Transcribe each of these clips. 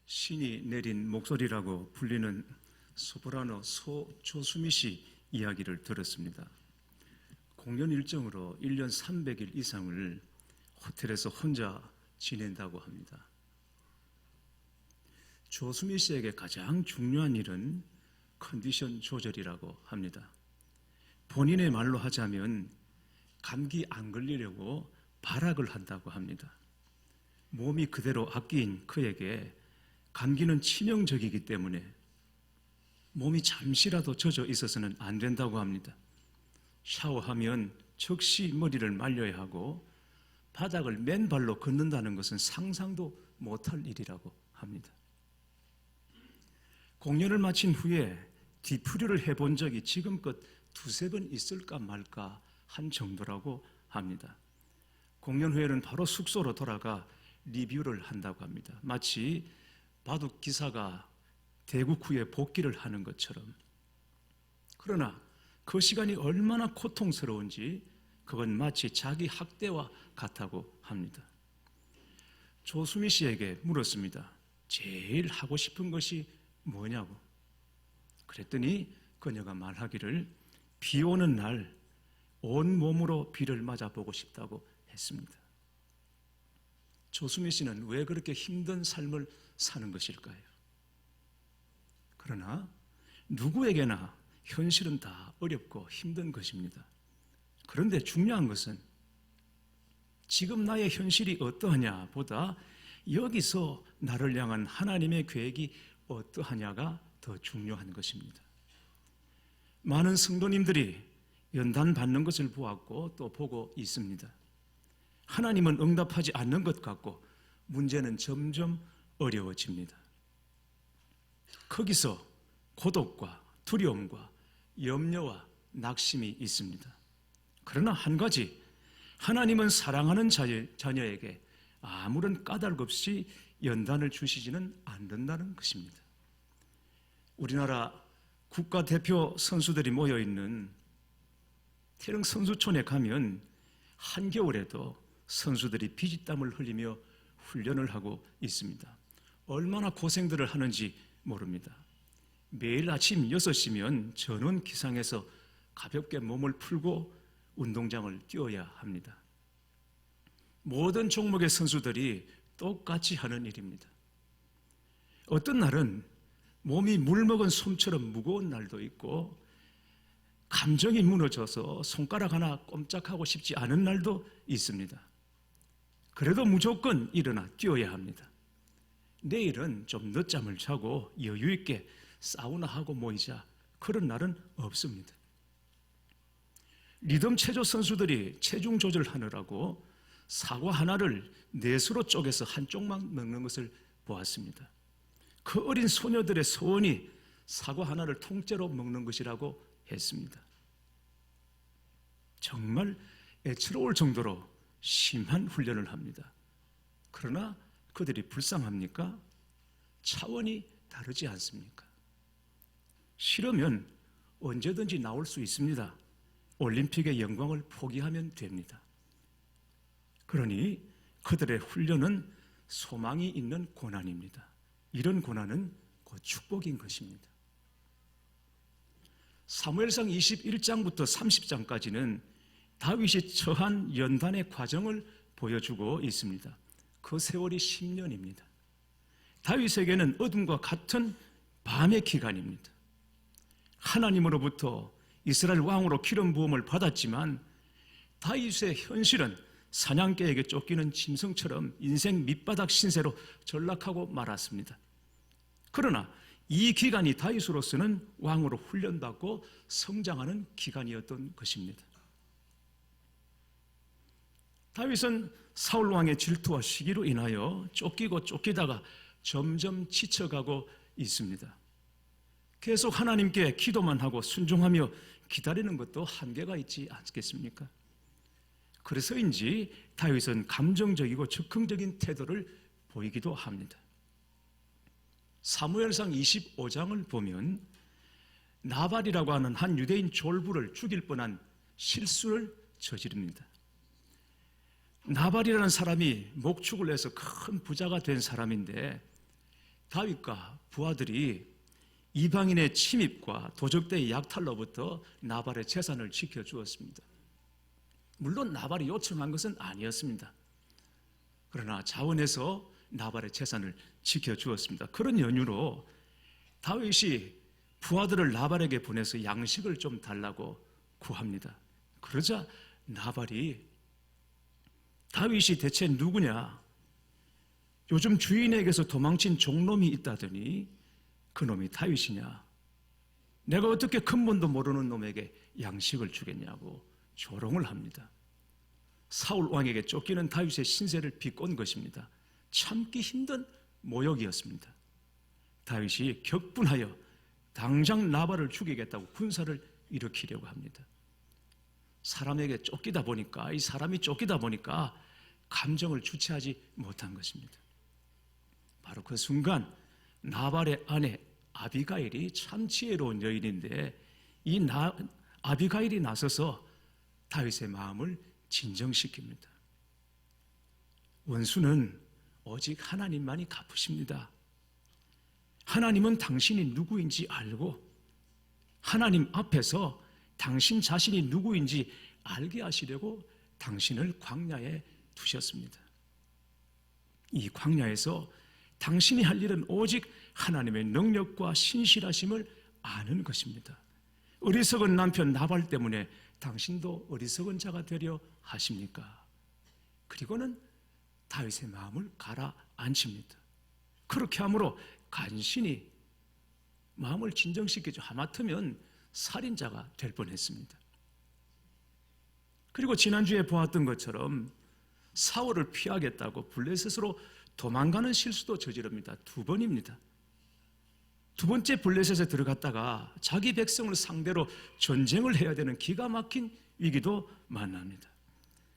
신이 내린 목소리라고 불리는 소프라노 조수미 씨 이야기를 들었습니다. 공연 일정으로 1년 300일 이상을 호텔에서 혼자 지낸다고 합니다. 조수미 씨에게 가장 중요한 일은 컨디션 조절이라고 합니다. 본인의 말로 하자면 감기 안 걸리려고 발악을 한다고 합니다. 몸이 그대로 악기인 그에게 감기는 치명적이기 때문에 몸이 잠시라도 젖어 있어서는 안 된다고 합니다. 샤워하면 즉시 머리를 말려야 하고 바닥을 맨발로 걷는다는 것은 상상도 못할 일이라고 합니다. 공연을 마친 후에 뒤풀이를 해본 적이 지금껏 두세 번 있을까 말까 한 정도라고 합니다. 공연 후에는 바로 숙소로 돌아가 리뷰를 한다고 합니다. 마치 바둑 기사가 대국 후에 복귀를 하는 것처럼. 그러나 그 시간이 얼마나 고통스러운지 그건 마치 자기 학대와 같다고 합니다. 조수미 씨에게 물었습니다. 제일 하고 싶은 것이 뭐냐고. 그랬더니 그녀가 말하기를 비 오는 날 온몸으로 비를 맞아보고 싶다고 했습니다. 조수미 씨는 왜 그렇게 힘든 삶을 사는 것일까요? 그러나 누구에게나 현실은 다 어렵고 힘든 것입니다. 그런데 중요한 것은 지금 나의 현실이 어떠하냐 보다 여기서 나를 향한 하나님의 계획이 어떠하냐가 더 중요한 것입니다. 많은 성도님들이 연단 받는 것을 보았고 또 보고 있습니다. 하나님은 응답하지 않는 것 같고 문제는 점점 어려워집니다. 거기서 고독과 두려움과 염려와 낙심이 있습니다. 그러나 한 가지, 하나님은 사랑하는 자녀에게 아무런 까닭 없이 연단을 주시지는 않는다는 것입니다. 우리나라 국가대표 선수들이 모여있는 태릉 선수촌에 가면 한겨울에도 선수들이 피지땀을 흘리며 훈련을 하고 있습니다. 얼마나 고생들을 하는지 모릅니다. 매일 아침 6시면 전원 기상해서 가볍게 몸을 풀고 운동장을 뛰어야 합니다. 모든 종목의 선수들이 똑같이 하는 일입니다. 어떤 날은 몸이 물먹은 솜처럼 무거운 날도 있고 감정이 무너져서 손가락 하나 꼼짝하고 싶지 않은 날도 있습니다. 그래도 무조건 일어나 뛰어야 합니다. 내일은 좀 늦잠을 자고 여유 있게 사우나하고 모이자, 그런 날은 없습니다. 리듬 체조 선수들이 체중 조절하느라고 사과 하나를 넷으로 쪼개서 한쪽만 먹는 것을 보았습니다. 그 어린 소녀들의 소원이 사과 하나를 통째로 먹는 것이라고 했습니다. 정말 애처로울 정도로 심한 훈련을 합니다. 그러나 그들이 불쌍합니까? 차원이 다르지 않습니까? 싫으면 언제든지 나올 수 있습니다. 올림픽의 영광을 포기하면 됩니다. 그러니 그들의 훈련은 소망이 있는 고난입니다. 이런 고난은 곧 축복인 것입니다. 사무엘상 21장부터 30장까지는 다윗이 처한 연단의 과정을 보여주고 있습니다. 그 세월이 10년입니다. 다윗에게는 어둠과 같은 밤의 기간입니다. 하나님으로부터 이스라엘 왕으로 기름 부음을 받았지만 다윗의 현실은 사냥개에게 쫓기는 짐승처럼 인생 밑바닥 신세로 전락하고 말았습니다. 그러나 이 기간이 다윗으로서는 왕으로 훈련받고 성장하는 기간이었던 것입니다. 다윗은 사울 왕의 질투와 시기로 인하여 쫓기고 쫓기다가 점점 지쳐가고 있습니다. 계속 하나님께 기도만 하고 순종하며 기다리는 것도 한계가 있지 않겠습니까? 그래서인지 다윗은 감정적이고 즉흥적인 태도를 보이기도 합니다. 사무엘상 25장을 보면 나발이라고 하는 한 유대인 졸부를 죽일 뻔한 실수를 저지릅니다. 나발이라는 사람이 목축을 해서 큰 부자가 된 사람인데 다윗과 부하들이 이방인의 침입과 도적대의 약탈로부터 나발의 재산을 지켜주었습니다. 물론 나발이 요청한 것은 아니었습니다. 그러나 자원해서 나발의 재산을 지켜주었습니다. 그런 연유로 다윗이 부하들을 나발에게 보내서 양식을 좀 달라고 구합니다. 그러자 나발이 다윗이 대체 누구냐? 요즘 주인에게서 도망친 종놈이 있다더니 그놈이 다윗이냐? 내가 어떻게 근본도 모르는 놈에게 양식을 주겠냐고 조롱을 합니다. 사울 왕에게 쫓기는 다윗의 신세를 비꼰 것입니다. 참기 힘든 모욕이었습니다. 다윗이 격분하여 당장 나발을 죽이겠다고 군사를 일으키려고 합니다. 사람에게 쫓기다 보니까, 이 사람이 쫓기다 보니까 감정을 주체하지 못한 것입니다. 바로 그 순간 나발의 아내 아비가일이 참 지혜로운 여인인데 이 아비가일이 나서서 다윗의 마음을 진정시킵니다. 원수는 오직 하나님만이 갚으십니다. 하나님은 당신이 누구인지 알고 하나님 앞에서 당신 자신이 누구인지 알게 하시려고 당신을 광야에 두셨습니다. 이 광야에서 당신이 할 일은 오직 하나님의 능력과 신실하심을 아는 것입니다. 어리석은 남편 나발 때문에 당신도 어리석은 자가 되려 하십니까? 그리고는 다윗의 마음을 가라앉힙니다. 그렇게 함으로 간신히 마음을 진정시키죠. 하마터면 살인자가 될 뻔했습니다. 그리고 지난주에 보았던 것처럼 사울을 피하겠다고 블레셋으로 도망가는 실수도 저지릅니다. 2번입니다. 2번째 블레셋에 들어갔다가 자기 백성을 상대로 전쟁을 해야 되는 기가 막힌 위기도 만납니다.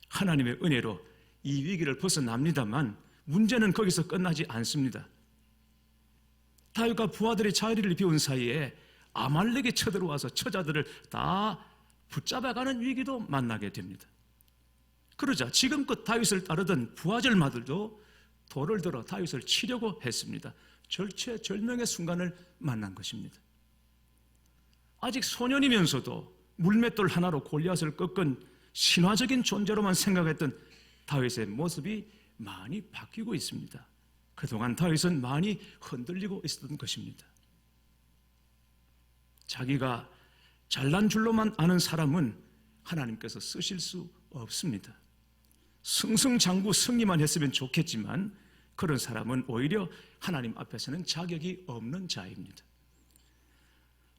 하나님의 은혜로 이 위기를 벗어납니다만 문제는 거기서 끝나지 않습니다. 다윗과 부하들이 자리를 비운 사이에 아말렉이 쳐들어와서 처자들을 다 붙잡아가는 위기도 만나게 됩니다. 그러자 지금껏 다윗을 따르던 부하절마들도 돌을 들어 다윗을 치려고 했습니다. 절체절명의 순간을 만난 것입니다. 아직 소년이면서도 물맷돌 하나로 골리앗을 꺾은 신화적인 존재로만 생각했던 다윗의 모습이 많이 바뀌고 있습니다. 그동안 다윗은 많이 흔들리고 있었던 것입니다. 자기가 잘난 줄로만 아는 사람은 하나님께서 쓰실 수 없습니다. 승승장구 승리만 했으면 좋겠지만 그런 사람은 오히려 하나님 앞에서는 자격이 없는 자입니다.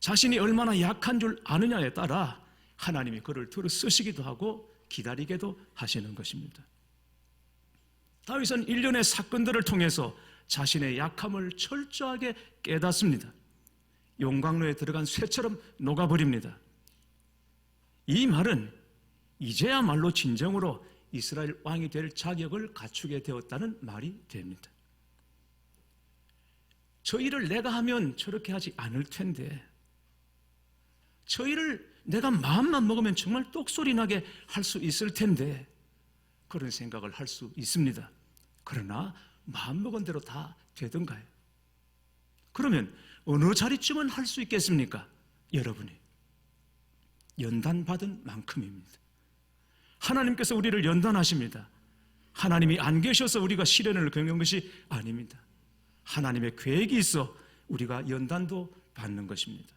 자신이 얼마나 약한 줄 아느냐에 따라 하나님이 그를 들어 쓰시기도 하고 기다리게도 하시는 것입니다. 다윗은 일련의 사건들을 통해서 자신의 약함을 철저하게 깨닫습니다. 용광로에 들어간 쇠처럼 녹아버립니다. 이 말은 이제야말로 진정으로 이스라엘 왕이 될 자격을 갖추게 되었다는 말이 됩니다. 저 일을 내가 하면 저렇게 하지 않을 텐데, 저 일을 내가 마음만 먹으면 정말 똑소리 나게 할 수 있을 텐데, 그런 생각을 할 수 있습니다. 그러나 마음먹은 대로 다 되던가요? 그러면 어느 자리쯤은 할 수 있겠습니까? 여러분이 연단받은 만큼입니다. 하나님께서 우리를 연단하십니다. 하나님이 안 계셔서 우리가 시련을 겪는 것이 아닙니다. 하나님의 계획이 있어 우리가 연단도 받는 것입니다.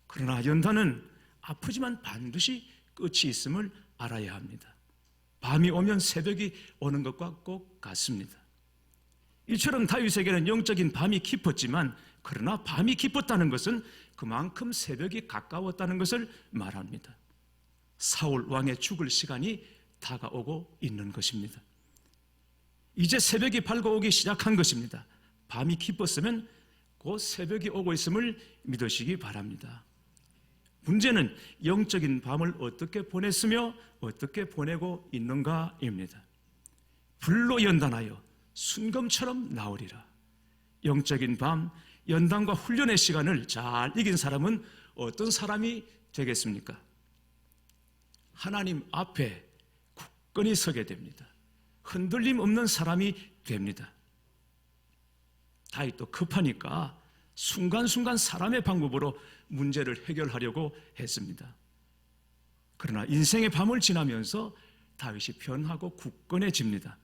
그러나 연단은 아프지만 반드시 끝이 있음을 알아야 합니다. 밤이 오면 새벽이 오는 것과 꼭 같습니다. 이처럼 다윗에게는 영적인 밤이 깊었지만 그러나 밤이 깊었다는 것은 그만큼 새벽이 가까웠다는 것을 말합니다. 사울 왕의 죽을 시간이 다가오고 있는 것입니다. 이제 새벽이 밝아오기 시작한 것입니다. 밤이 깊었으면 곧 새벽이 오고 있음을 믿으시기 바랍니다. 문제는 영적인 밤을 어떻게 보냈으며 어떻게 보내고 있는가입니다. 불로 연단하여 순금처럼 나오리라. 영적인 밤, 연단과 훈련의 시간을 잘 이긴 사람은 어떤 사람이 되겠습니까? 하나님 앞에 굳건히 서게 됩니다. 흔들림 없는 사람이 됩니다. 다윗도 급하니까 순간순간 사람의 방법으로 문제를 해결하려고 했습니다. 그러나 인생의 밤을 지나면서 다윗이 변하고 굳건해집니다.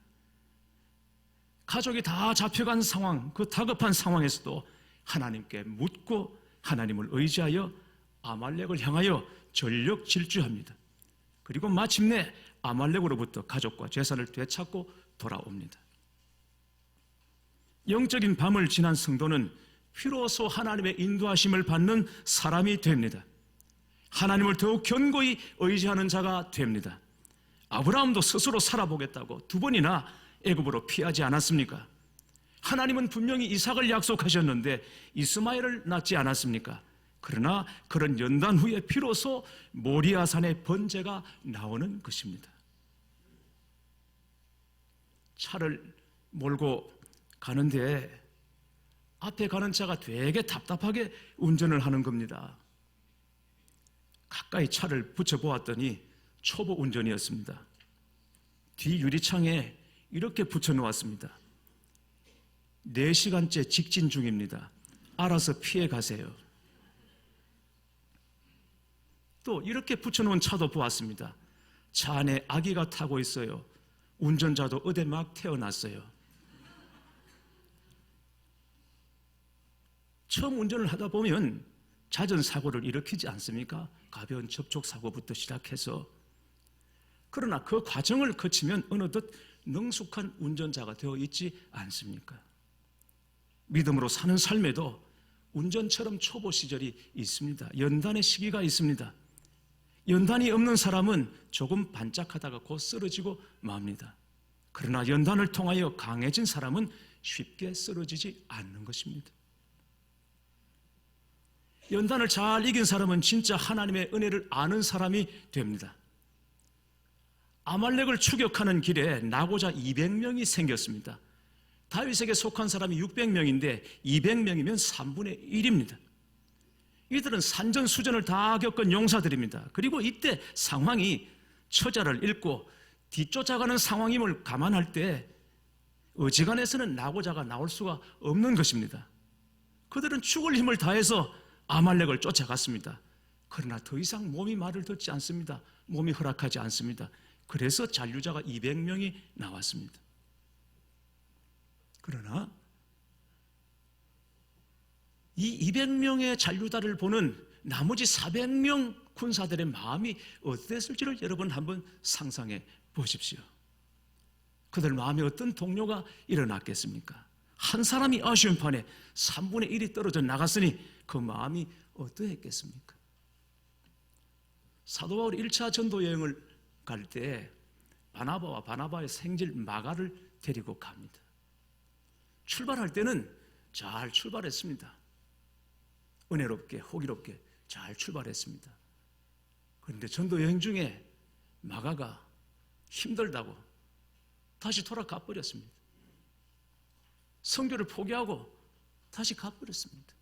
가족이 다 잡혀간 상황, 그 다급한 상황에서도 하나님께 묻고 하나님을 의지하여 아말렉을 향하여 전력 질주합니다. 그리고 마침내 아말렉으로부터 가족과 재산을 되찾고 돌아옵니다. 영적인 밤을 지난 성도는 비로소 하나님의 인도하심을 받는 사람이 됩니다. 하나님을 더욱 견고히 의지하는 자가 됩니다. 아브라함도 스스로 살아보겠다고 2번이나 애굽으로 피하지 않았습니까? 하나님은 분명히 이삭을 약속하셨는데 이스마엘을 낳지 않았습니까? 그러나 그런 연단 후에 비로소 모리아산의 번제가 나오는 것입니다. 차를 몰고 가는데 앞에 가는 차가 되게 답답하게 운전을 하는 겁니다. 가까이 차를 붙여보았더니 초보 운전이었습니다. 뒤 유리창에 이렇게 붙여놓았습니다. 4시간째 직진 중입니다. 알아서 피해 가세요. 또 이렇게 붙여놓은 차도 보았습니다. 차 안에 아기가 타고 있어요. 운전자도 어제 막 태어났어요. 처음 운전을 하다 보면 잦은 사고를 일으키지 않습니까? 가벼운 접촉사고부터 시작해서. 그러나 그 과정을 거치면 어느덧 능숙한 운전자가 되어 있지 않습니까? 믿음으로 사는 삶에도 운전처럼 초보 시절이 있습니다. 연단의 시기가 있습니다. 연단이 없는 사람은 조금 반짝하다가 곧 쓰러지고 맙니다. 그러나 연단을 통하여 강해진 사람은 쉽게 쓰러지지 않는 것입니다. 연단을 잘 이긴 사람은 진짜 하나님의 은혜를 아는 사람이 됩니다. 아말렉을 추격하는 길에 나고자 200명이 생겼습니다. 다윗에게 속한 사람이 600명인데 200명이면 3분의 1입니다. 이들은 산전수전을 다 겪은 용사들입니다. 그리고 이때 상황이 처자를 잃고 뒤쫓아가는 상황임을 감안할 때 어지간해서는 나고자가 나올 수가 없는 것입니다. 그들은 죽을 힘을 다해서 아말렉을 쫓아갔습니다. 그러나 더 이상 몸이 말을 듣지 않습니다. 몸이 허락하지 않습니다. 그래서 잔류자가 200명이 나왔습니다. 그러나 이 200명의 잔류자를 보는 나머지 400명 군사들의 마음이 어땠을지를 여러분 한번 상상해 보십시오. 그들 마음에 어떤 동요가 일어났겠습니까? 한 사람이 아쉬운 판에 3분의 1이 떨어져 나갔으니 그 마음이 어떠했겠습니까? 사도 바울이 1차 전도 여행을 갈 때 바나바와 바나바의 생질 마가를 데리고 갑니다. 출발할 때는 잘 출발했습니다. 은혜롭게 호기롭게 잘 출발했습니다. 그런데 전도 여행 중에 마가가 힘들다고 다시 돌아가 버렸습니다. 선교를 포기하고 다시 가버렸습니다.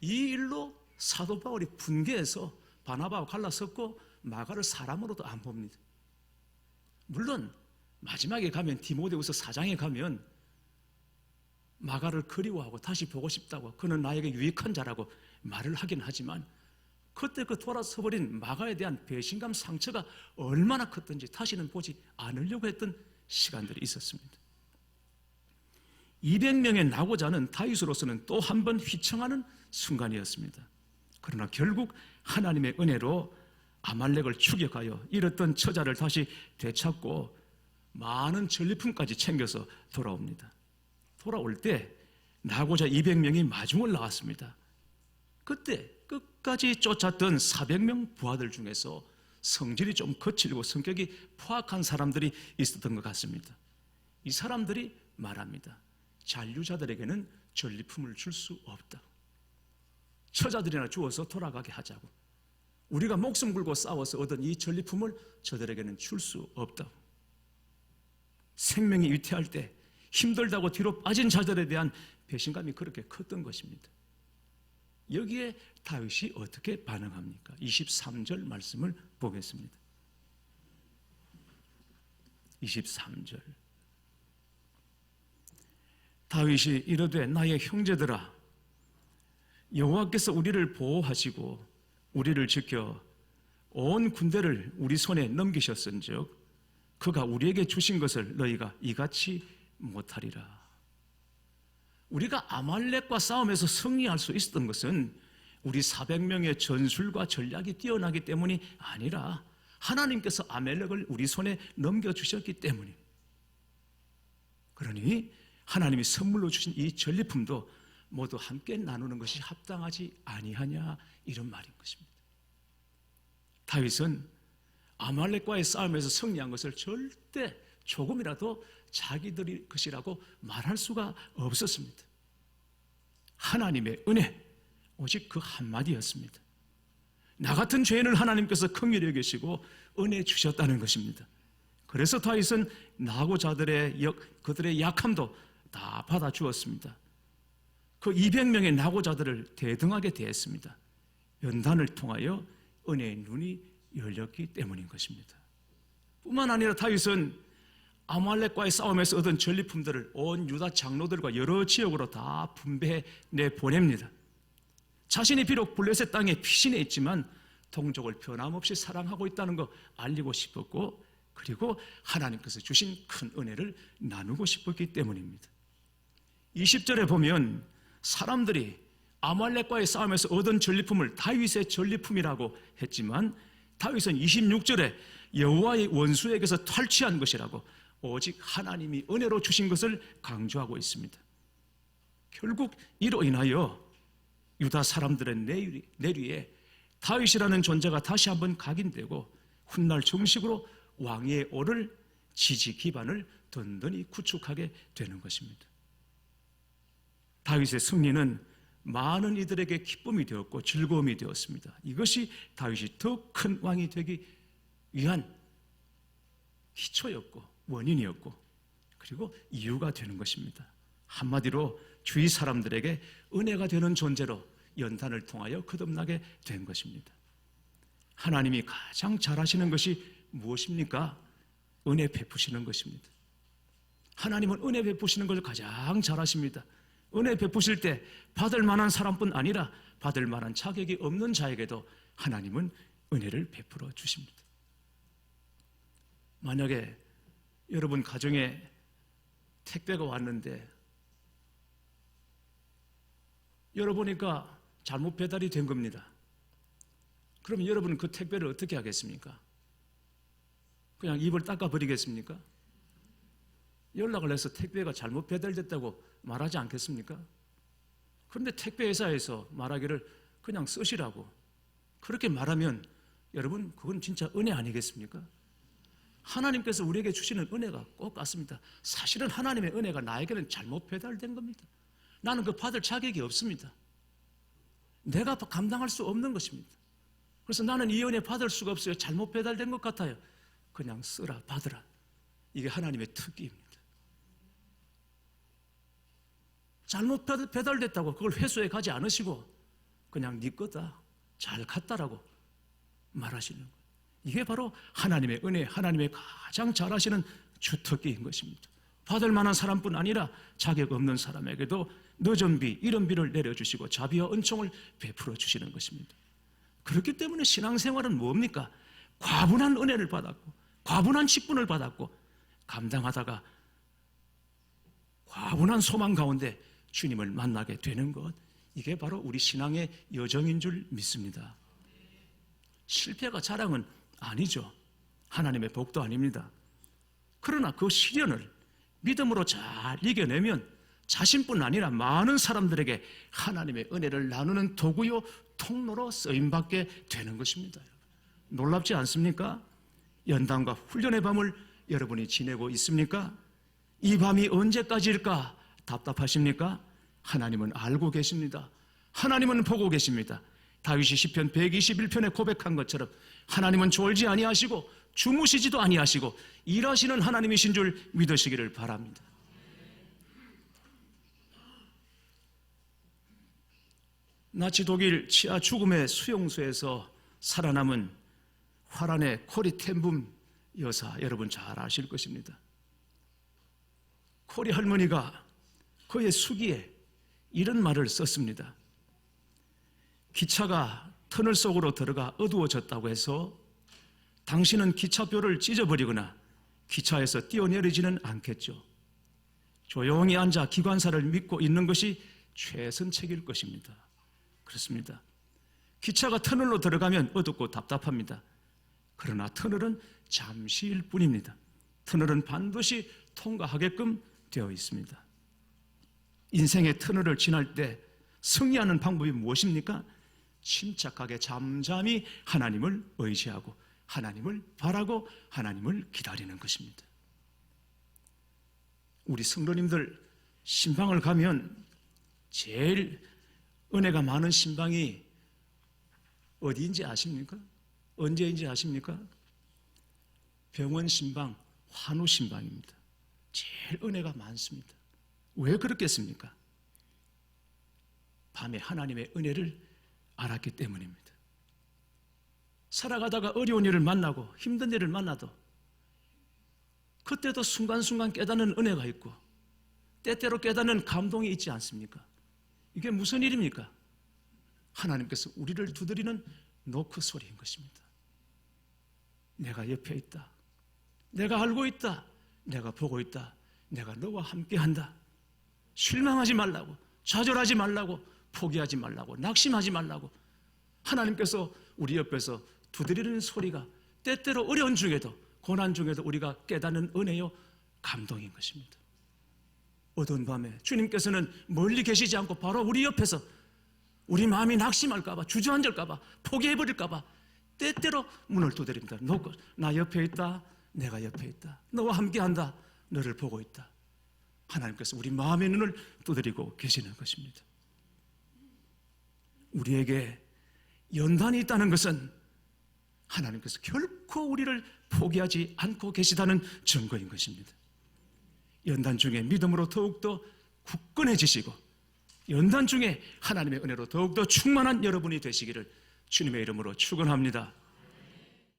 이 일로 사도 바울이 분개해서 바나바와 갈라섰고 마가를 사람으로도 안 봅니다. 물론 마지막에 가면 디모데후서 4장에 가면 마가를 그리워하고 다시 보고 싶다고 그는 나에게 유익한 자라고 말을 하긴 하지만 그때 그 돌아서버린 마가에 대한 배신감 상처가 얼마나 컸던지 다시는 보지 않으려고 했던 시간들이 있었습니다. 200명의 나고자는 다윗으로서는 또 한 번 휘청하는 순간이었습니다. 그러나 결국 하나님의 은혜로 아말렉을 추격하여 잃었던 처자를 다시 되찾고 많은 전리품까지 챙겨서 돌아옵니다. 돌아올 때 나고자 200명이 마중을 나왔습니다. 그때 끝까지 쫓았던 400명 부하들 중에서 성질이 좀 거칠고 성격이 포악한 사람들이 있었던 것 같습니다. 이 사람들이 말합니다. 잔류자들에게는 전리품을 줄 수 없다. 처자들이나 주어서 돌아가게 하자고. 우리가 목숨 걸고 싸워서 얻은 이 전리품을 저들에게는 줄 수 없다고. 생명이 위태할 때 힘들다고 뒤로 빠진 자들에 대한 배신감이 그렇게 컸던 것입니다. 여기에 다윗이 어떻게 반응합니까? 23절 말씀을 보겠습니다. 23절 다윗이 이르되 나의 형제들아, 여호와께서 우리를 보호하시고 우리를 지켜 온 군대를 우리 손에 넘기셨은즉 그가 우리에게 주신 것을 너희가 이같이 못하리라. 우리가 아말렉과 싸움에서 승리할 수 있었던 것은 우리 400명의 전술과 전략이 뛰어나기 때문이 아니라 하나님께서 아말렉을 우리 손에 넘겨주셨기 때문입니다. 그러니 하나님이 선물로 주신 이 전리품도 모두 함께 나누는 것이 합당하지 아니하냐, 이런 말인 것입니다. 다윗은 아말렉과의 싸움에서 승리한 것을 절대 조금이라도 자기들의 것이라고 말할 수가 없었습니다. 하나님의 은혜, 오직 그 한마디였습니다. 나 같은 죄인을 하나님께서 긍휼히 여기시고 은혜 주셨다는 것입니다. 그래서 다윗은 나고자들의 그들의 약함도 다 받아주었습니다. 그 200명의 나고자들을 대등하게 대했습니다. 연단을 통하여 은혜의 눈이 열렸기 때문인 것입니다. 뿐만 아니라 다윗은 아말렉과의 싸움에서 얻은 전리품들을 온 유다 장로들과 여러 지역으로 다 분배해 내보냅니다. 자신이 비록 블레셋 땅에 피신해 있지만 동족을 변함없이 사랑하고 있다는 거 알리고 싶었고, 그리고 하나님께서 주신 큰 은혜를 나누고 싶었기 때문입니다. 20절에 보면 사람들이 아말렉과의 싸움에서 얻은 전리품을 다윗의 전리품이라고 했지만 다윗은 26절에 여호와의 원수에게서 탈취한 것이라고 오직 하나님이 은혜로 주신 것을 강조하고 있습니다. 결국 이로 인하여 유다 사람들의 내리에 다윗이라는 존재가 다시 한번 각인되고 훗날 정식으로 왕위에 오를 지지 기반을 든든히 구축하게 되는 것입니다. 다윗의 승리는 많은 이들에게 기쁨이 되었고 즐거움이 되었습니다. 이것이 다윗이 더 큰 왕이 되기 위한 기초였고 원인이었고 그리고 이유가 되는 것입니다. 한마디로 주위 사람들에게 은혜가 되는 존재로 연단을 통하여 거듭나게 된 것입니다. 하나님이 가장 잘하시는 것이 무엇입니까? 은혜 베푸시는 것입니다. 하나님은 은혜 베푸시는 것을 가장 잘하십니다. 은혜 베푸실 때 받을 만한 사람뿐 아니라 받을 만한 자격이 없는 자에게도 하나님은 은혜를 베풀어 주십니다. 만약에 여러분 가정에 택배가 왔는데 열어보니까 잘못 배달이 된 겁니다. 그럼 여러분은 그 택배를 어떻게 하겠습니까? 그냥 입을 닦아버리겠습니까? 연락을 해서 택배가 잘못 배달됐다고 말하지 않겠습니까? 그런데 택배회사에서 말하기를 그냥 쓰시라고 그렇게 말하면 여러분 그건 진짜 은혜 아니겠습니까? 하나님께서 우리에게 주시는 은혜가 꼭 같습니다. 사실은 하나님의 은혜가 나에게는 잘못 배달된 겁니다. 나는 그 받을 자격이 없습니다. 내가 감당할 수 없는 것입니다. 그래서 나는 이 은혜 받을 수가 없어요. 잘못 배달된 것 같아요. 그냥 쓰라, 받으라. 이게 하나님의 특기입니다. 잘못 배달됐다고 그걸 회수해 가지 않으시고 그냥 네 거다, 잘 갔다라고 말하시는 거예요. 이게 바로 하나님의 은혜, 하나님의 가장 잘하시는 주특기인 것입니다. 받을 만한 사람뿐 아니라 자격 없는 사람에게도 늦은 비, 이른 비를 내려주시고 자비와 은총을 베풀어 주시는 것입니다. 그렇기 때문에 신앙생활은 뭡니까? 과분한 은혜를 받았고 과분한 직분을 받았고 감당하다가 과분한 소망 가운데 주님을 만나게 되는 것, 이게 바로 우리 신앙의 여정인 줄 믿습니다. 실패가 자랑은 아니죠. 하나님의 복도 아닙니다. 그러나 그 시련을 믿음으로 잘 이겨내면 자신뿐 아니라 많은 사람들에게 하나님의 은혜를 나누는 도구요 통로로 쓰임받게 되는 것입니다. 놀랍지 않습니까? 연단과 훈련의 밤을 여러분이 지내고 있습니까? 이 밤이 언제까지일까 답답하십니까? 하나님은 알고 계십니다. 하나님은 보고 계십니다. 다윗이 시편 121편에 고백한 것처럼 하나님은 졸지 아니하시고 주무시지도 아니하시고 일하시는 하나님이신 줄 믿으시기를 바랍니다. 나치 독일 치아 죽음의 수용소에서 살아남은 화란의 코리 텐붐 여사, 여러분 잘 아실 것입니다. 코리 할머니가 그의 수기에 이런 말을 썼습니다. 기차가 터널 속으로 들어가 어두워졌다고 해서 당신은 기차표를 찢어버리거나 기차에서 뛰어내리지는 않겠죠. 조용히 앉아 기관사를 믿고 있는 것이 최선책일 것입니다. 그렇습니다. 기차가 터널로 들어가면 어둡고 답답합니다. 그러나 터널은 잠시일 뿐입니다. 터널은 반드시 통과하게끔 되어 있습니다. 인생의 터널을 지날 때 승리하는 방법이 무엇입니까? 침착하게 잠잠히 하나님을 의지하고 하나님을 바라고 하나님을 기다리는 것입니다. 우리 성도님들 신방을 가면 제일 은혜가 많은 신방이 어디인지 아십니까? 언제인지 아십니까? 병원 신방, 환우 신방입니다. 제일 은혜가 많습니다. 왜 그렇겠습니까? 밤에 하나님의 은혜를 알았기 때문입니다. 살아가다가 어려운 일을 만나고 힘든 일을 만나도 그때도 순간순간 깨닫는 은혜가 있고 때때로 깨닫는 감동이 있지 않습니까? 이게 무슨 일입니까? 하나님께서 우리를 두드리는 노크 소리인 것입니다. 내가 옆에 있다. 내가 알고 있다. 내가 보고 있다. 내가 너와 함께한다. 실망하지 말라고, 좌절하지 말라고, 포기하지 말라고, 낙심하지 말라고 하나님께서 우리 옆에서 두드리는 소리가 때때로 어려운 중에도 고난 중에도 우리가 깨닫는 은혜요 감동인 것입니다. 어두운 밤에 주님께서는 멀리 계시지 않고 바로 우리 옆에서 우리 마음이 낙심할까 봐, 주저앉을까 봐, 포기해버릴까 봐 때때로 문을 두드립니다. 나 옆에 있다. 내가 옆에 있다. 너와 함께한다. 너를 보고 있다. 하나님께서 우리 마음의 눈을 두드리고 계시는 것입니다. 우리에게 연단이 있다는 것은 하나님께서 결코 우리를 포기하지 않고 계시다는 증거인 것입니다. 연단 중에 믿음으로 더욱더 굳건해지시고 연단 중에 하나님의 은혜로 더욱더 충만한 여러분이 되시기를 주님의 이름으로 축원합니다.